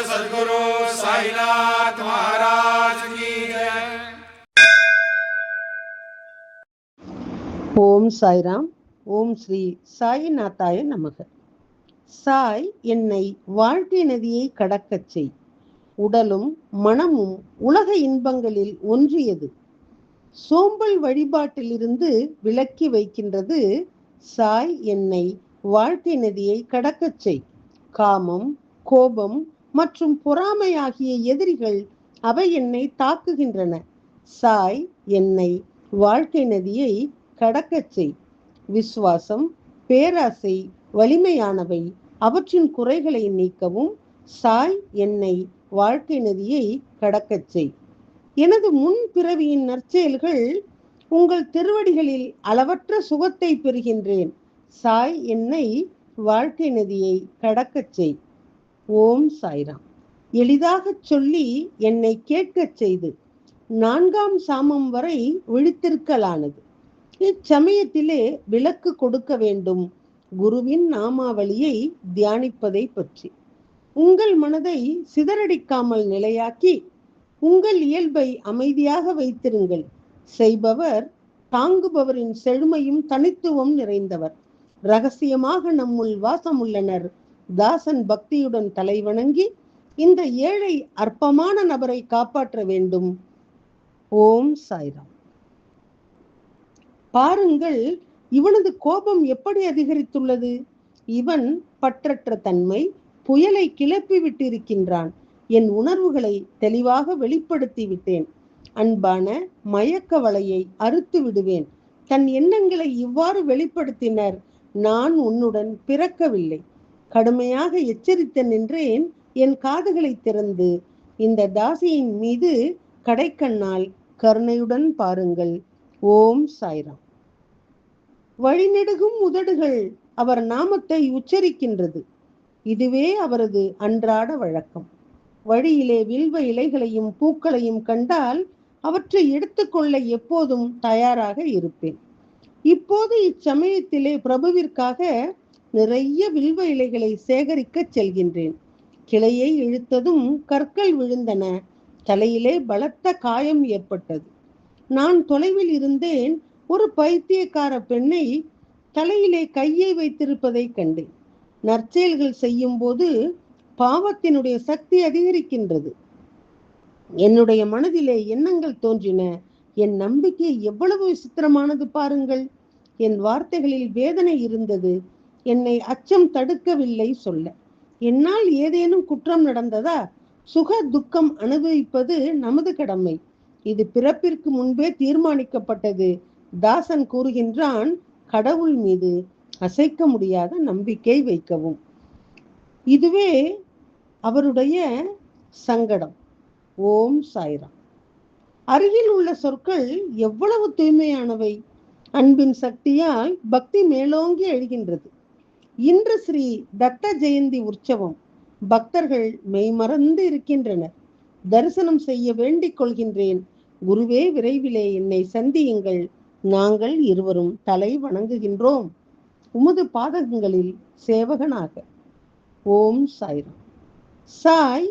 सद्गुरु साईनाथ महाराज की जय। ஓம் சாய்ராம். ஓம் ஸ்ரீ சாயிநாத்தாய நமக. சாய் என்னை வாழ்க்கை நதியை கடக்கச் செய். உடலும் மனமும் உலக இன்பங்களில் ஒன்றியது. சோம்பல் வழிபாட்டிலிருந்து விலக்கி வைக்கின்றது. சாய் என்னை வாழ்க்கை நதியை கடக்கச் செய். காமம், கோபம் மற்றும் பொறாமை ஆகிய எதிரிகள் அவை என்னை தாக்குகின்றன. சாய் என்னை வாழ்க்கை நதியை கடக்கச் செய். விசுவாசம், பேராசை வலிமையானவை. அவற்றின் குறைகளை நீக்கவும் சாய் என்னை வாழ்க்கை நதியை கடக்கச் செய். எனது முன் பிறவியின் நற்செயல்கள் உங்கள் திருவடிகளில் அளவற்ற சுகத்தை பெறுகின்றேன். சாய் என்னை வாழ்க்கை நதியை கடக்கச் செய். ஓம் சாய்ராம். எளிதாகச் சொல்லி என்னை கேட்கச் செய்து 4ஆம் சாமம் வரை விழித்திருக்கலானது. இச்சமயத்திலே விளக்கு கொடுக்க வேண்டும் குருவின் நாமாவளியை தியானிப்பதை பற்றி. உங்கள் மனதை சிதறடிக்காமல் நிலையாக்கி உங்கள் இயல்பை அமைதியாக வைத்திருங்கள். செய்பவர் தாங்குபவரின் செழுமையும் தனித்துவம் நிறைந்தவர். ரகசியமாக நம்முள் வாசமுள்ளனர். தாசன் பக்தியுடன் தலைவணங்கி இந்த ஏழை அற்பமான நபரை காப்பாற்ற வேண்டும். ஓம் சாய்ராம். பாருங்கள், இவனது கோபம் எப்படி அதிகரித்துள்ளது. இவன் பற்றற்ற தன்மை புயலை கிளப்பி விட்டிருக்கின்றான். என் உணர்வுகளை தெளிவாக வெளிப்படுத்தி விட்டேன். அன்பான மயக்க வலையை அறுத்து விடுவேன். தன் எண்ணங்களை இவ்வாறு வெளிப்படுத்தினர். நான் உன்னுடன் பிறக்கவில்லை. கடுமையாக எச்சரித்த நின்றேன் என் காதுகளை திறந்து. இந்த தாசியின் மீது கடைக்கண்ணால் கருணையுடன் பாருங்கள். ஓம் சாய்ராம். வழிநெடுகும் உதடுகள் அவர் நாமத்தை உச்சரிக்கின்றது. இதுவே அவரது அன்றாட வழக்கம். வழியிலே வில்வ இலைகளையும் பூக்களையும் கண்டால் அவற்றை எடுத்துக்கொள்ள எப்போதும் தயாராக இருப்பேன். இப்போது இச்சமயத்திலே பிரபுவிற்காக நிறைய வில்வ இலைகளை சேகரிக்க செல்கின்றேன். கிளையை இழுத்ததும் கற்கள் விழுந்தன. தலையிலே பலத்த காயம் ஏற்பட்டது. நான் தொலைவில் இருந்தேன். ஒரு பைத்தியக்கார பெண்ணை தலையிலே கையை வைத்திருப்பதை கண்டேன். நற்செயல்கள் செய்யும் போது பாவத்தினுடைய சக்தி அதிகரிக்கின்றது. என்னுடைய மனதிலே எண்ணங்கள் தோன்றின. என் நம்பிக்கை எவ்வளவு விசித்திரமானது பாருங்கள். என் வார்த்தைகளில் வேதனை இருந்தது. என்னை அச்சம் தடுக்கவில்லை சொல்ல. என்னால் ஏதேனும் குற்றம் நடந்ததா? சுக துக்கம் அனுபவிப்பது நமது கடமை. இது பிறப்பிற்கு முன்பே தீர்மானிக்கப்பட்டது. தாசன் கூறுகின்றான், கடவுள் மீது அசைக்க முடியாத நம்பிக்கை வைக்கவும். இதுவே அவருடைய சங்கடம். ஓம் சாய்ராம். அருகில் உள்ள சொற்கள் எவ்வளவு தூய்மையானவை. அன்பின் சக்தியால் பக்தி மேலோங்கி எழுகின்றது. இன்று ஸ்ரீ தத்த ஜெயந்தி உற்சவம். பக்தர்கள் மெய்மறந்து இருக்கின்றனர். தரிசனம் செய்ய வேண்டிக் கொள்கின்றேன். குருவே, விரைவிலே என்னை சந்தியுங்கள். நாங்கள் இருவரும் தலை வணங்குகின்றோம் உமது பாதகங்களில் சேவகனாக. ஓம் சாய்ராம். சாய்,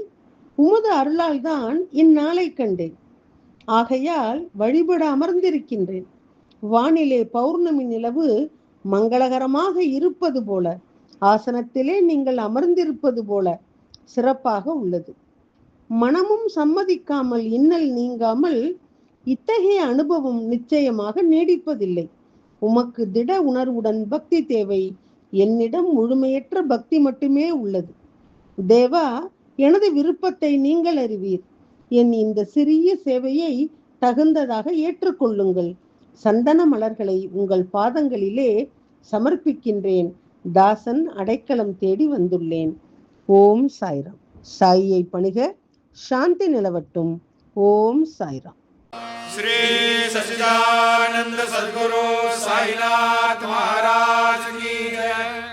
உமது அருளால் தான் இந்நாளை கண்டேன். ஆகையால் வழிபட அமர்ந்திருக்கின்றேன். வானிலே பௌர்ணமி நிலவு மங்களகரமாக இருப்பது போல, ஆசனத்திலே நீங்கள் அமர்ந்திருப்பது போல சிறப்பாக உள்ளது. மனமும் சம்மதிக்காமல் இன்னல் நீங்காமல் இத்தகைய அனுபவம் நிச்சயமாக நீடிப்பதில்லை. உமக்கு திட உணர்வுடன் பக்தி தேவை. என்னிடம் முழுமையற்ற பக்தி மட்டுமே உள்ளது. தேவா, எனது விருப்பத்தை நீங்கள் அறிவீர். என் இந்த சிறிய சேவையை தகுந்ததாக ஏற்றுக்கொள்ளுங்கள். சந்தன மலர்களை உங்கள் பாதங்களிலே சமர்ப்பிக்கின்றேன். தாசன் அடைக்கலம் தேடி வந்துள்ளேன். ஓம் சாய்ராம். சாயியை பணிக, சாந்தி நிலவட்டும். ஓம் சாய்ராம். श्री सच्चिदानंद सद्गुरु साईनाथ महाराज की जय।